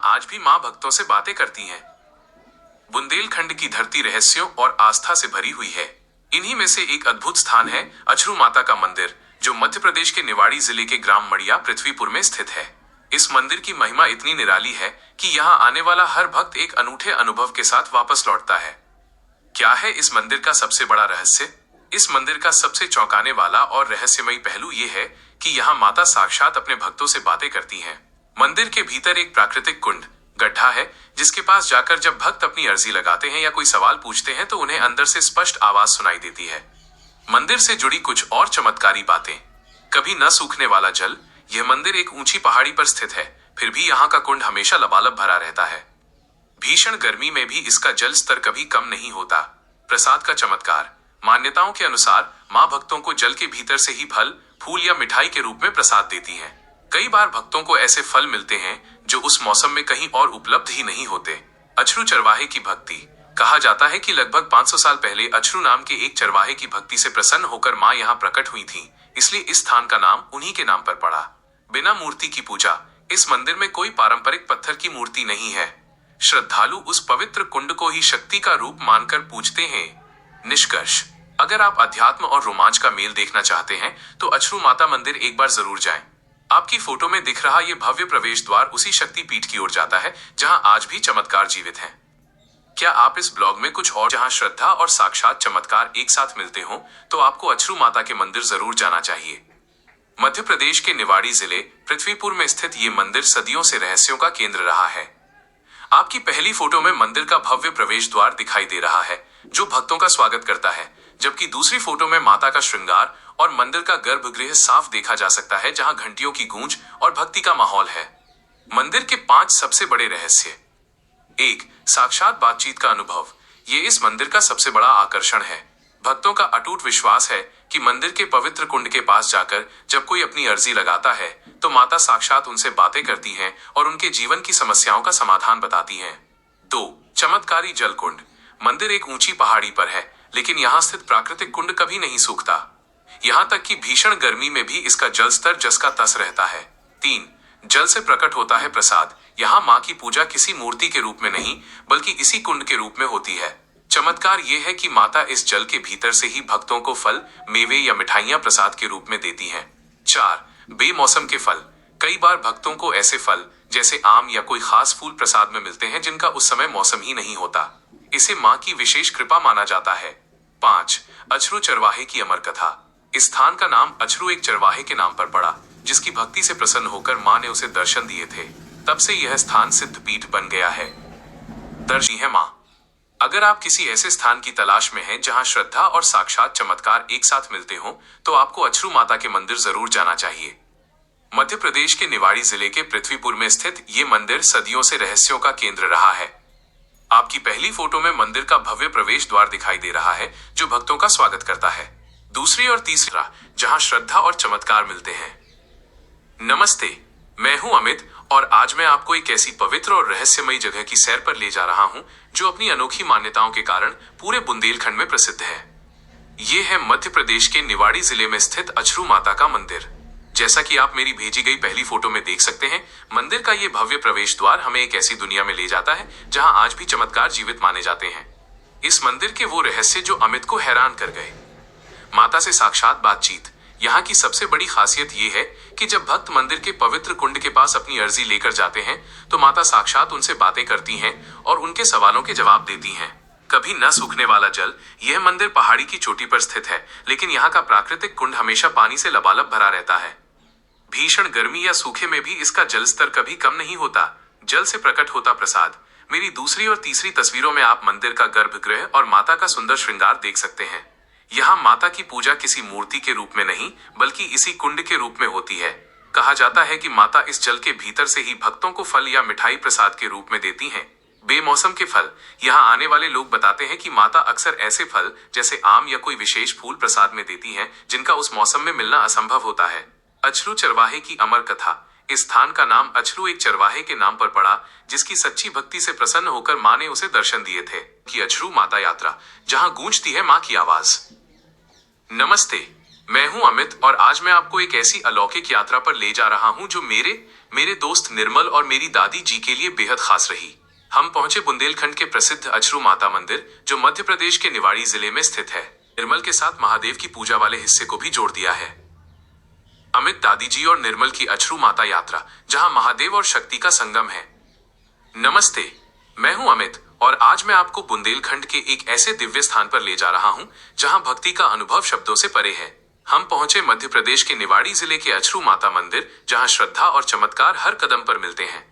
आज भी माँ भक्तों से बातें करती हैं। बुंदेलखंड की धरती रहस्यों और आस्था से भरी हुई है। इन्हीं में से एक अद्भुत स्थान है अछरू माता का मंदिर, जो मध्य प्रदेश के निवाड़ी जिले के ग्राम मड़िया पृथ्वीपुर में स्थित है। इस मंदिर की महिमा इतनी निराली है कि यहाँ आने वाला हर भक्त एक अनूठे अनुभव के साथ वापस लौटता है। क्या है इस मंदिर का सबसे बड़ा रहस्य? इस मंदिर का सबसे चौंकाने वाला और रहस्यमयी पहलू ये है कि यहाँ माता साक्षात अपने भक्तों से बातें करती हैं। मंदिर के भीतर एक प्राकृतिक कुंड गड्ढा है, जिसके पास जाकर जब भक्त अपनी अर्जी लगाते हैं या कोई सवाल पूछते हैं तो उन्हें अंदर से स्पष्ट आवाज सुनाई देती है। मंदिर से जुड़ी कुछ और चमत्कारी बातें। कभी न सूखने वाला जल। यह मंदिर एक ऊंची पहाड़ी पर स्थित है, फिर भी यहाँ का कुंड हमेशा लबालब भरा रहता है। भीषण गर्मी में भी इसका जल स्तर कभी कम नहीं होता। प्रसाद का चमत्कार। मान्यताओं के अनुसार माँ भक्तों को जल के भीतर से ही फल, फूल या मिठाई के रूप में प्रसाद देती हैं। कई बार भक्तों को ऐसे फल मिलते हैं जो उस मौसम में कहीं और उपलब्ध ही नहीं होते। अछरू चरवाहे की भक्ति। कहा जाता है कि लगभग 500 साल पहले अछरू नाम के एक चरवाहे की भक्ति से प्रसन्न होकर मां यहाँ प्रकट हुई थी, इसलिए इस स्थान का नाम उन्हीं के नाम पर पड़ा। बिना मूर्ति की पूजा। इस मंदिर में कोई पारंपरिक पत्थर की मूर्ति नहीं है। श्रद्धालु उस पवित्र कुंड को ही शक्ति का रूप मानकर पूजते हैं। निष्कर्ष, अगर आप अध्यात्म और रोमांच का मेल देखना चाहते हैं तो अछरू माता मंदिर एक बार जरूर जाएं। आपकी फोटो में दिख रहा ये भव्य प्रवेश द्वार उसी शक्ति पीठ की ओर जाता है जहां आज भी चमत्कार जीवित हैं। क्या आप इस ब्लॉग में कुछ और जहां श्रद्धा और साक्षात चमत्कार एक साथ मिलते हों, तो आपको अछरू माता के मंदिर जरूर जाना चाहिए। मध्य प्रदेश के निवाड़ी जिले पृथ्वीपुर में स्थित ये मंदिर सदियों से रहस्यों का केंद्र रहा है। आपकी पहली फोटो में मंदिर का भव्य प्रवेश द्वार दिखाई दे रहा है, जो भक्तों का स्वागत करता है, जबकि दूसरी फोटो में माता का श्रृंगार और मंदिर का गर्भगृह साफ देखा जा सकता है, जहां घंटियों की गूंज और भक्ति का माहौल है। मंदिर के 5 सबसे बड़े रहस्य। 1. साक्षात बातचीत का अनुभव। ये इस मंदिर का सबसे बड़ा आकर्षण है। भक्तों का अटूट विश्वास है कि मंदिर के पवित्र कुंड के पास जाकर जब कोई अपनी अर्जी लगाता है तो माता साक्षात उनसे बातें करती हैं और उनके जीवन की समस्याओं का समाधान बताती हैं। 2. चमत्कारी जल कुंड। मंदिर एक ऊंची पहाड़ी पर है, लेकिन यहाँ स्थित प्राकृतिक कुंड कभी नहीं सूखता। यहाँ तक कि भीषण गर्मी में भी इसका जल स्तर जस का तस रहता है। 3. जल से प्रकट होता है प्रसाद। यहाँ माँ की पूजा किसी मूर्ति के रूप में नहीं, बल्कि इसी कुंड के रूप में होती है। चमत्कार ये है कि माता इस जल के भीतर से ही भक्तों को फल, मेवे या मिठाइयां प्रसाद के रूप में देती हैं। 4. बेमौसम के फल। कई बार भक्तों को ऐसे फल जैसे आम या कोई खास फूल प्रसाद में मिलते हैं जिनका उस समय मौसम ही नहीं होता। इसे माँ की विशेष कृपा माना जाता है। 5. अछरू चरवाहे की अमर कथा। इस स्थान का नाम अछरू एक चरवाहे के नाम पर पड़ा, जिसकी भक्ति से प्रसन्न होकर माँ ने उसे दर्शन दिए थे। तब से यह स्थान सिद्ध पीठ बन गया है। दर्शी है माँ। अगर आप किसी ऐसे स्थान की तलाश में हैं जहां श्रद्धा और साक्षात चमत्कार एक साथ मिलते हों, तो आपको अछरू माता के मंदिर जरूर जाना चाहिए। मध्य प्रदेश के निवाड़ी जिले के पृथ्वीपुर में स्थित ये मंदिर सदियों से रहस्यों का केंद्र रहा है। आपकी पहली फोटो में मंदिर का भव्य प्रवेश द्वार दिखाई दे रहा है, जो भक्तों का स्वागत करता है। दूसरी और तीसरा, जहां श्रद्धा और चमत्कार मिलते हैं। नमस्ते, मैं हूं अमित और आज मैं आपको एक ऐसी पवित्र और रहस्यमयी जगह की सैर पर ले जा रहा हूं जो अपनी अनोखी मान्यताओं के कारण पूरे बुंदेलखंड में प्रसिद्ध है। ये है मध्य प्रदेश के निवाड़ी जिले में स्थित अछरू माता का मंदिर। जैसा कि आप मेरी भेजी गई पहली फोटो में देख सकते हैं, मंदिर का ये भव्य प्रवेश द्वार हमें एक ऐसी दुनिया में ले जाता है जहां आज भी चमत्कार जीवित माने जाते हैं। इस मंदिर के वो रहस्य जो अमित को हैरान कर गए। माता से साक्षात बातचीत। यहाँ की सबसे बड़ी खासियत ये है कि जब भक्त मंदिर के पवित्र कुंड के पास अपनी अर्जी लेकर जाते हैं तो माता साक्षात उनसे बातें करती हैं और उनके सवालों के जवाब देती हैं। कभी न सूखने वाला जल। यह मंदिर पहाड़ी की चोटी पर स्थित है, लेकिन यहाँ का प्राकृतिक कुंड हमेशा पानी से लबालब भरा रहता है। भीषण गर्मी या सूखे में भी इसका जल स्तर कभी कम नहीं होता। जल से प्रकट होता प्रसाद। मेरी दूसरी और तीसरी तस्वीरों में आप मंदिर का गर्भगृह और माता का सुंदर श्रृंगार देख सकते हैं। यहाँ माता की पूजा किसी मूर्ति के रूप में नहीं, बल्कि इसी कुंड के रूप में होती है। कहा जाता है कि माता इस जल के भीतर से ही भक्तों को फल या मिठाई प्रसाद के रूप में देती हैं। बेमौसम के फल। यहाँ आने वाले लोग बताते हैं कि माता अक्सर ऐसे फल जैसे आम या कोई विशेष फूल प्रसाद में देती हैं, जिनका उस मौसम में मिलना असंभव होता है। अछरू चरवाहे की अमर कथा। इस स्थान का नाम अछरू एक चरवाहे के नाम पर पड़ा, जिसकी सच्ची भक्ति से प्रसन्न होकर माँ ने उसे दर्शन दिए थे। कि अछरू माता यात्रा, जहाँ गूंजती है माँ की आवाज। नमस्ते, मैं हूं अमित और आज मैं आपको एक ऐसी अलौकिक यात्रा पर ले जा रहा हूं जो मेरे मेरे दोस्त निर्मल और मेरी दादी जी के लिए बेहद खास रही। हम पहुंचे बुंदेलखंड के प्रसिद्ध अछरू माता मंदिर, जो मध्य प्रदेश के निवाड़ी जिले में स्थित है। निर्मल के साथ महादेव की पूजा वाले हिस्से को भी जोड़ दिया है। अमित, दादी जी और निर्मल की अछरू माता यात्रा, जहां महादेव और शक्ति का संगम है। नमस्ते, मैं हूं अमित और आज मैं आपको बुंदेलखंड के एक ऐसे दिव्य स्थान पर ले जा रहा हूं जहां भक्ति का अनुभव शब्दों से परे है। हम पहुंचे मध्य प्रदेश के निवाड़ी जिले के अछरू माता मंदिर, जहां श्रद्धा और चमत्कार हर कदम पर मिलते हैं।